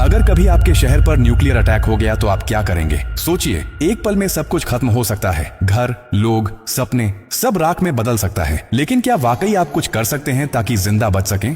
अगर कभी आपके शहर पर न्यूक्लियर अटैक हो गया तो आप क्या करेंगे? सोचिए, एक पल में सब कुछ खत्म हो सकता है। घर, लोग, सपने, सब राख में बदल सकता है। लेकिन क्या वाकई आप कुछ कर सकते हैं ताकि जिंदा बच सकें?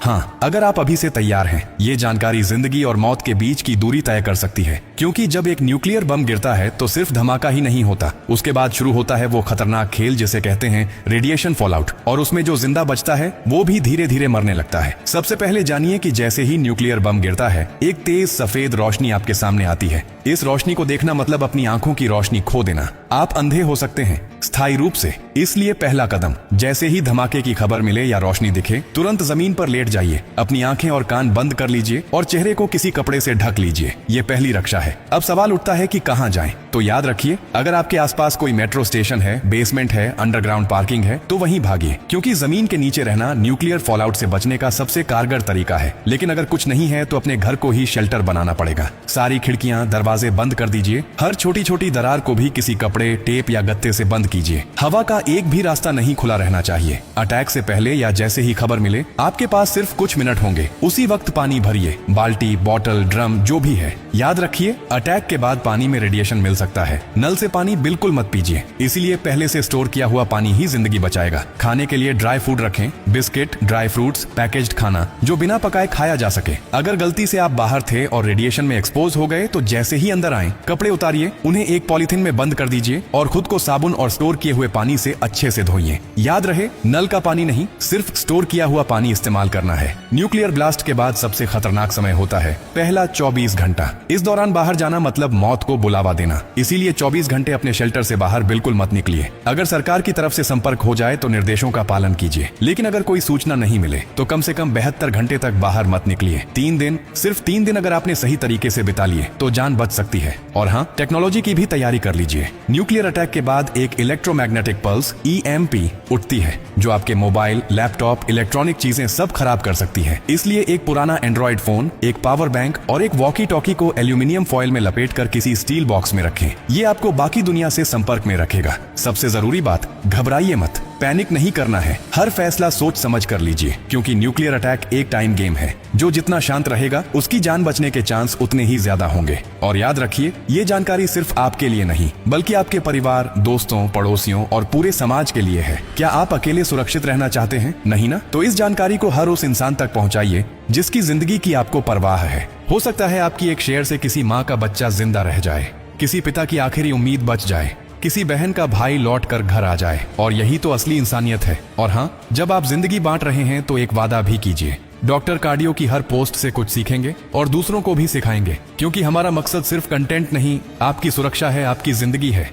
हाँ, अगर आप अभी से तैयार हैं, ये जानकारी जिंदगी और मौत के बीच की दूरी तय कर सकती है। क्योंकि जब एक न्यूक्लियर बम गिरता है तो सिर्फ धमाका ही नहीं होता, उसके बाद शुरू होता है वो खतरनाक खेल जिसे कहते हैं रेडिएशन फॉलआउट। और उसमें जो जिंदा बचता है वो भी धीरे धीरे मरने लगता है। सबसे पहले जानिए कि जैसे ही न्यूक्लियर बम गिरता है, एक तेज सफेद रोशनी आपके सामने आती है। इस रोशनी को देखना मतलब अपनी आंखों की रोशनी खो देना। आप अंधे हो सकते हैं, स्थायी रूप से। इसलिए पहला कदम, जैसे ही धमाके की खबर मिले या रोशनी दिखे, तुरंत जमीन पर लेट जाइए, अपनी आंखें और कान बंद कर लीजिए और चेहरे को किसी कपड़े से ढक लीजिए। ये पहली रक्षा है। अब सवाल उठता है कि कहां जाएं? तो याद रखिए, अगर आपके आसपास कोई मेट्रो स्टेशन है, बेसमेंट है, अंडरग्राउंड पार्किंग है, तो वहीं भागिए। क्योंकि जमीन के नीचे रहना न्यूक्लियर फॉलआउट से बचने का सबसे कारगर तरीका है। लेकिन अगर कुछ नहीं है तो अपने घर को ही शेल्टर बनाना पड़ेगा। सारी खिड़कियां, दरवाजे बंद कर दीजिए। हर छोटी छोटी दरार को भी किसी कपड़े, टेप या गत्ते से बंद कीजिए। हवा का एक भी रास्ता नहीं खुला रहना चाहिए। अटैक से पहले या जैसे ही खबर मिले, आपके पास सिर्फ कुछ मिनट होंगे। उसी वक्त पानी भरिए, बाल्टी, बोतल, ड्रम, जो भी है। याद रखिए, अटैक के बाद पानी में रेडिएशन मिल सकता है। नल से पानी बिल्कुल मत पीजिए, इसीलिए पहले से स्टोर किया हुआ पानी ही जिंदगी बचाएगा। खाने के लिए ड्राई फूड रखें, बिस्किट, ड्राई फ्रूट्स, पैकेज्ड खाना जो बिना पकाए खाया जा सके। अगर गलती से आप बाहर थे और रेडिएशन में एक्सपोज हो गए तो जैसे ही अंदर आए, कपड़े उतारिए, उन्हें एक पॉलीथिन में बंद कर दीजिए और खुद को साबुन और स्टोर किए हुए पानी से अच्छे से धोइए। याद रहे, नल का पानी नहीं, सिर्फ स्टोर किया हुआ पानी इस्तेमाल करना है। न्यूक्लियर ब्लास्ट के बाद सबसे खतरनाक समय होता है पहला 24 घंटा। इस दौरान बाहर जाना मतलब मौत को बुलावा देना। इसीलिए 24 घंटे अपने शेल्टर से बाहर बिल्कुल मत निकलिए। अगर सरकार की तरफ से संपर्क हो जाए तो निर्देशों का पालन कीजिए। लेकिन अगर कोई सूचना नहीं मिले तो कम से कम 72 घंटे तक बाहर मत निकलिए। 3 दिन, सिर्फ 3 दिन अगर आपने सही तरीके से बिता लिए तो जान बच सकती है। और हाँ, टेक्नोलॉजी की भी तैयारी कर लीजिए। न्यूक्लियर अटैक के बाद एक इलेक्ट्रोमैग्नेटिक पल्स EMP उठती है जो आपके मोबाइल, लैपटॉप, इलेक्ट्रॉनिक चीजें सब खराब कर सकती है। इसलिए एक पुराना एंड्रॉइड फोन, एक पावर बैंक और एक वॉकी टॉकी को एल्यूमिनियम फॉइल में लपेटकर किसी स्टील बॉक्स में रखें। ये आपको बाकी दुनिया से संपर्क में रखेगा। सबसे जरूरी बात, घबराइए मत, पैनिक नहीं करना है। हर फैसला सोच समझ कर लीजिए, क्योंकि न्यूक्लियर अटैक एक टाइम गेम है। जो जितना शांत रहेगा, उसकी जान बचने के चांस उतने ही ज्यादा होंगे। और याद रखिए, ये जानकारी सिर्फ आपके लिए नहीं, बल्कि आपके परिवार, दोस्तों, पड़ोसियों और पूरे समाज के लिए है। क्या आप अकेले सुरक्षित रहना चाहते हैं? नहीं ना? तो इस जानकारी को हर उस इंसान तक पहुंचाइए जिसकी जिंदगी की आपको परवाह है। हो सकता है आपकी एक शेयर से किसी माँ का बच्चा जिंदा रह जाए, किसी पिता की आखिरी उम्मीद बच जाए, किसी बहन का भाई लौट कर घर आ जाए। और यही तो असली इंसानियत है। और हाँ, जब आप जिंदगी बांट रहे हैं तो एक वादा भी कीजिए। डॉक्टर कार्डियो की हर पोस्ट से कुछ सीखेंगे और दूसरों को भी सिखाएंगे। क्योंकि हमारा मकसद सिर्फ कंटेंट नहीं, आपकी सुरक्षा है, आपकी जिंदगी है।